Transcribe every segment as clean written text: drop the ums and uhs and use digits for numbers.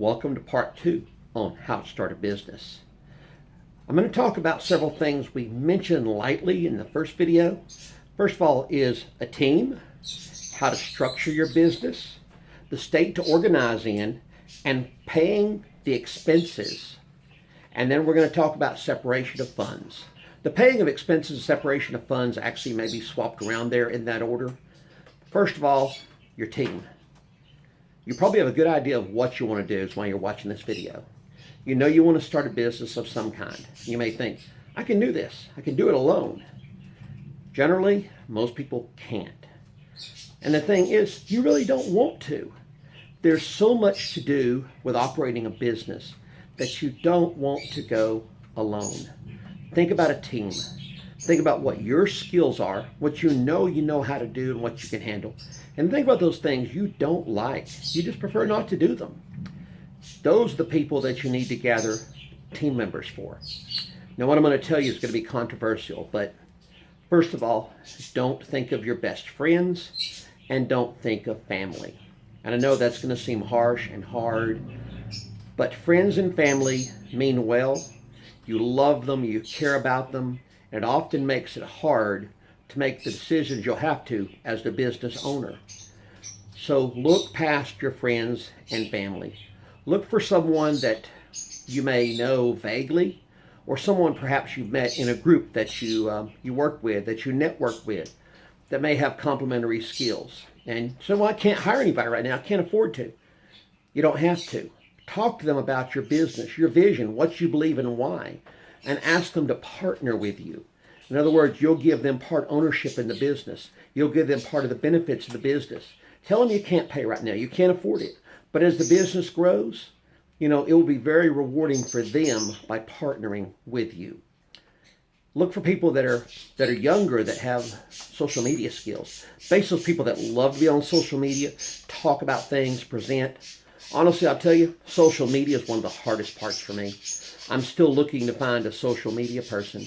Welcome to part 2 on how to start a business. I'm going to talk about several things we mentioned lightly in the first video. First of all is a team, how to structure your business, the state to organize in, and paying the expenses. And then we're going to talk about separation of funds. The paying of expenses and separation of funds actually may be swapped around there in that order. First of all, your team. You probably have a good idea of what you want to do while you're watching this video. You know you want to start a business of some kind. You may think, I can do this. I can do it alone. Generally, most people can't. And the thing is, you really don't want to. There's so much to do with operating a business that you don't want to go alone. Think about a team. Think about what your skills are, what you know how to do, and what you can handle. And think about those things you don't like. You just prefer not to do them. Those are the people that you need to gather team members for. Now, what I'm going to tell you is going to be controversial, but first of all, don't think of your best friends and don't think of family. And I know that's going to seem harsh and hard, but friends and family mean well. You love them, you care about them, and it often makes it hard to make the decisions you'll have to as the business owner. So look past your friends and family. Look for someone that you may know vaguely, or someone perhaps you've met in a group that you work with, that you network with, that may have complementary skills. And so, well, I can't hire anybody right now. I can't afford to. You don't have to. Talk to them about your business, your vision, what you believe in and why, and ask them to partner with you. In other words, you'll give them part ownership in the business. You'll give them part of the benefits of the business. Tell them you can't pay right now. You can't afford it. But as the business grows, it will be very rewarding for them by partnering with you. Look for people that are younger, that have social media skills. Face those people that love to be on social media, talk about things, present. Honestly, I'll tell you, social media is one of the hardest parts for me. I'm still looking to find a social media person.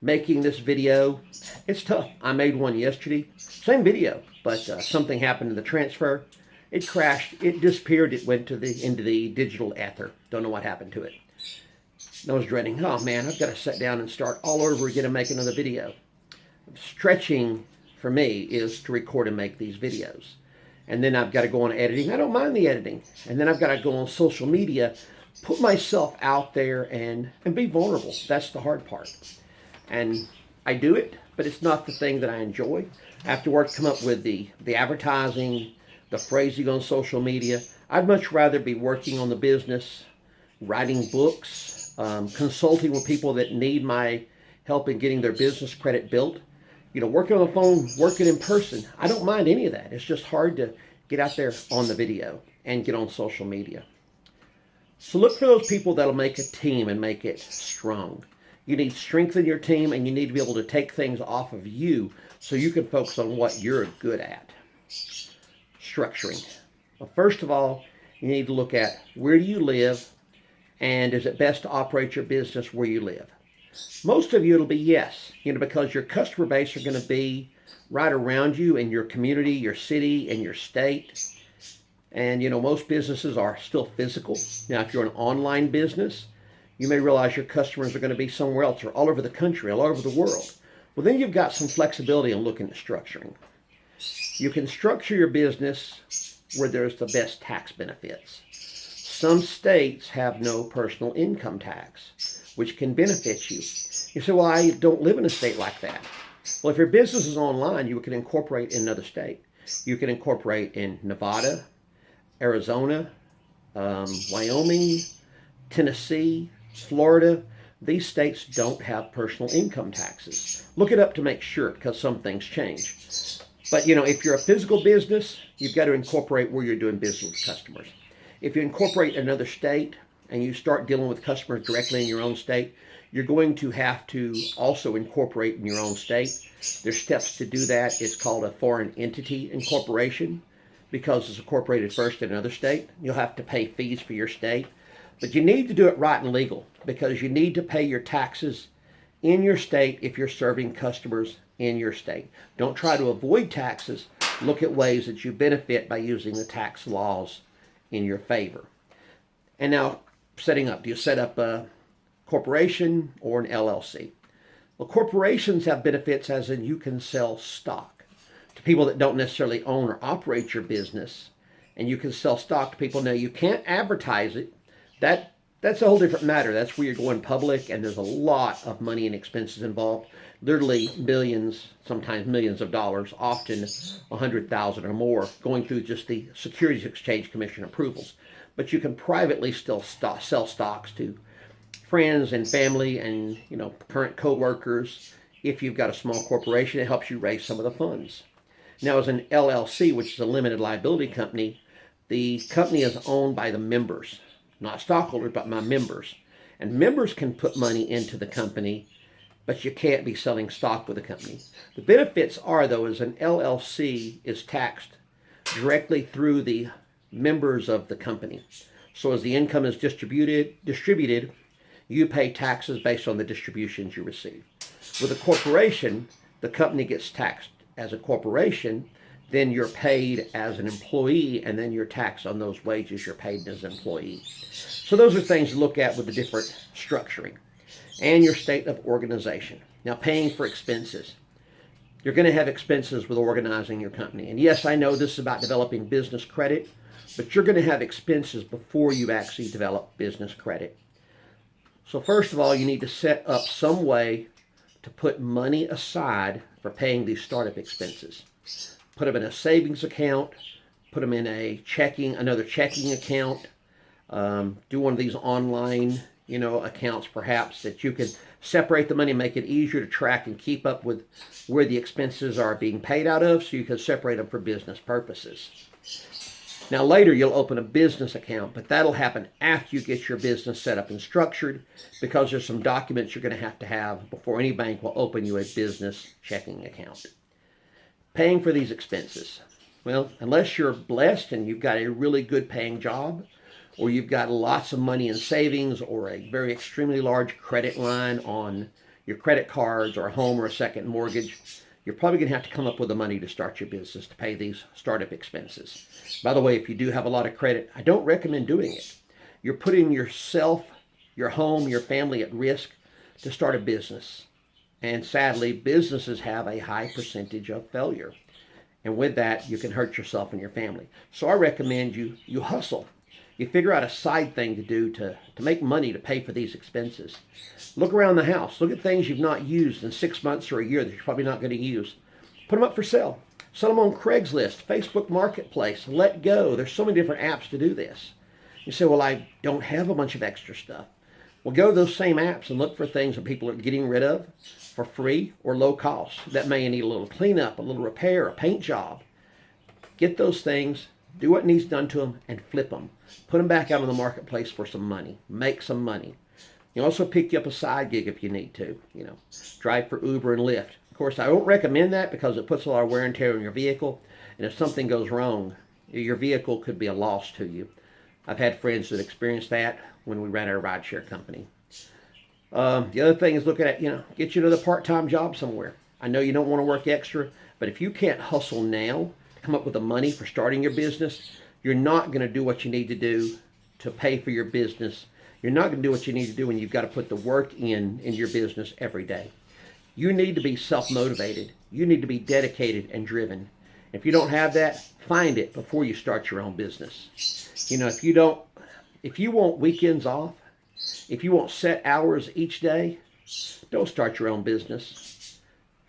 Making this video, it's tough. I made one yesterday, same video, but something happened in the transfer. It crashed, it disappeared, it went into the digital ether. Don't know what happened to it. I was dreading, oh man, I've got to sit down and start all over again and make another video. Stretching for me is to record and make these videos. And then I've got to go on editing. I don't mind the editing. And then I've got to go on social media, put myself out there and be vulnerable. That's the hard part. And I do it, but it's not the thing that I enjoy. I have to come up with the advertising, the phrasing on social media. I'd much rather be working on the business, writing books, consulting with people that need my help in getting their business credit built. Working on the phone, working in person. I don't mind any of that. It's just hard to get out there on the video and get on social media. So look for those people that'll make a team and make it strong. You need strength in your team, and you need to be able to take things off of you so you can focus on what you're good at. Structuring. Well, first of all, you need to look at where do you live, and is it best to operate your business where you live? Most of you, it'll be yes, because your customer base are going to be right around you in your community, your city, and your state. And, most businesses are still physical. Now, if you're an online business, you may realize your customers are going to be somewhere else or all over the country, all over the world. Well, then you've got some flexibility in looking at structuring. You can structure your business where there's the best tax benefits. Some states have no personal income tax, which can benefit you. You say, well, I don't live in a state like that. Well, if your business is online, you can incorporate in another state. You can incorporate in Nevada, Arizona, Wyoming, Tennessee, Florida. These states don't have personal income taxes. Look it up to make sure, because some things change. But, if you're a physical business, you've got to incorporate where you're doing business with customers. If you incorporate another state and you start dealing with customers directly in your own state, you're going to have to also incorporate in your own state. There's steps to do that. It's called a foreign entity incorporation because it's incorporated first in another state. You'll have to pay fees for your state. But you need to do it right and legal because you need to pay your taxes in your state if you're serving customers in your state. Don't try to avoid taxes. Look at ways that you benefit by using the tax laws in your favor. And now setting up, do you set up a corporation or an LLC? Well, corporations have benefits as in you can sell stock to people that don't necessarily own or operate your business, and you can sell stock to people. Now, you can't advertise it. That's a whole different matter. That's where you're going public, and there's a lot of money and expenses involved. Literally billions, sometimes millions of dollars, often 100,000 or more, going through just the Securities Exchange Commission approvals. But you can privately still sell stocks to friends and family and current co-workers. If you've got a small corporation, it helps you raise some of the funds. Now, as an LLC, which is a limited liability company, the company is owned by the members, not stockholders, but my members. And members can put money into the company, but you can't be selling stock with the company. The benefits are, though, is an LLC is taxed directly through the members of the company. So as the income is distributed, you pay taxes based on the distributions you receive. With a corporation, the company gets taxed as a corporation, then you're paid as an employee, and then you're taxed on those wages you're paid as an employee. So those are things to look at with the different structuring and your state of organization. Now, paying for expenses. You're going to have expenses with organizing your company. And yes, I know this is about developing business credit, but you're going to have expenses before you actually develop business credit. So first of all, you need to set up some way to put money aside for paying these startup expenses. Put them in a savings account, put them in another checking account, do one of these online, accounts perhaps that you can separate the money, make it easier to track and keep up with where the expenses are being paid out of, so you can separate them for business purposes. Now later you'll open a business account, but that'll happen after you get your business set up and structured, because there's some documents you're going to have before any bank will open you a business checking account. Paying for these expenses. Well, unless you're blessed and you've got a really good paying job, or you've got lots of money in savings, or a very extremely large credit line on your credit cards, or a home or a second mortgage, you're probably going to have to come up with the money to start your business to pay these startup expenses. By the way, if you do have a lot of credit, I don't recommend doing it. You're putting yourself, your home, your family at risk to start a business. And sadly, businesses have a high percentage of failure. And with that, you can hurt yourself and your family. So I recommend you hustle. You figure out a side thing to do to make money to pay for these expenses. Look around the house. Look at things you've not used in 6 months or a year that you're probably not going to use. Put them up for sale. Sell them on Craigslist, Facebook Marketplace, Let Go. There's so many different apps to do this. You say, well, I don't have a bunch of extra stuff. Well, go to those same apps and look for things that people are getting rid of for free or low cost. That may need a little cleanup, a little repair, a paint job. Get those things, do what needs done to them, and flip them. Put them back out on the marketplace for some money. Make some money. You also pick you up a side gig if you need to. Drive for Uber and Lyft. Of course, I don't recommend that because it puts a lot of wear and tear on your vehicle. And if something goes wrong, your vehicle could be a loss to you. I've had friends that experienced that when we ran our rideshare company. The other thing is looking at, get you another part-time job somewhere. I know you don't want to work extra, but if you can't hustle now to come up with the money for starting your business, you're not going to do what you need to do to pay for your business. You're not going to do what you need to do when you've got to put the work in your business every day. You need to be self-motivated. You need to be dedicated and driven. If you don't have that, find it before you start your own business. If you want weekends off, if you want set hours each day, don't start your own business.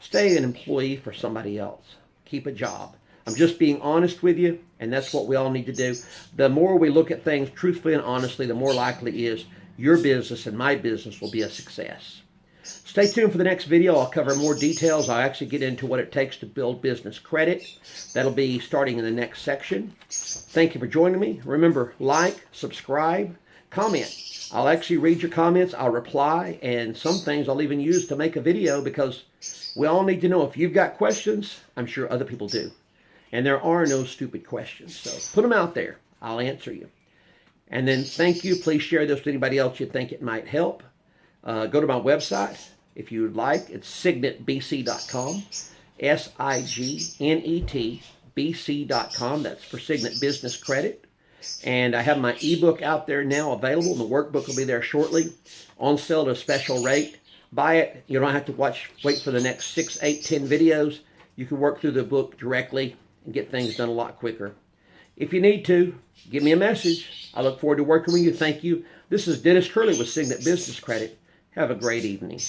Stay an employee for somebody else. Keep a job. I'm just being honest with you, and that's what we all need to do. The more we look at things truthfully and honestly, the more likely it is your business and my business will be a success. Stay tuned for the next video. I'll cover more details. I'll actually get into what it takes to build business credit. That'll be starting in the next section. Thank you for joining me. Remember, like, subscribe, comment. I'll actually read your comments. I'll reply, and some things I'll even use to make a video, because we all need to know. If you've got questions, I'm sure other people do. And there are no stupid questions. So put them out there. I'll answer you. And then thank you. Please share this with anybody else you think it might help. Go to my website if you would like. It's signetbc.com. SIGNET BC.com. That's for Signet Business Credit. And I have my ebook out there now available, and the workbook will be there shortly, on sale at a special rate. Buy it. You don't have to wait for the next 6, 8, 10 videos. You can work through the book directly and get things done a lot quicker. If you need to, give me a message. I look forward to working with you. Thank you. This is Dennis Curley with Signet Business Credit. Have a great evening.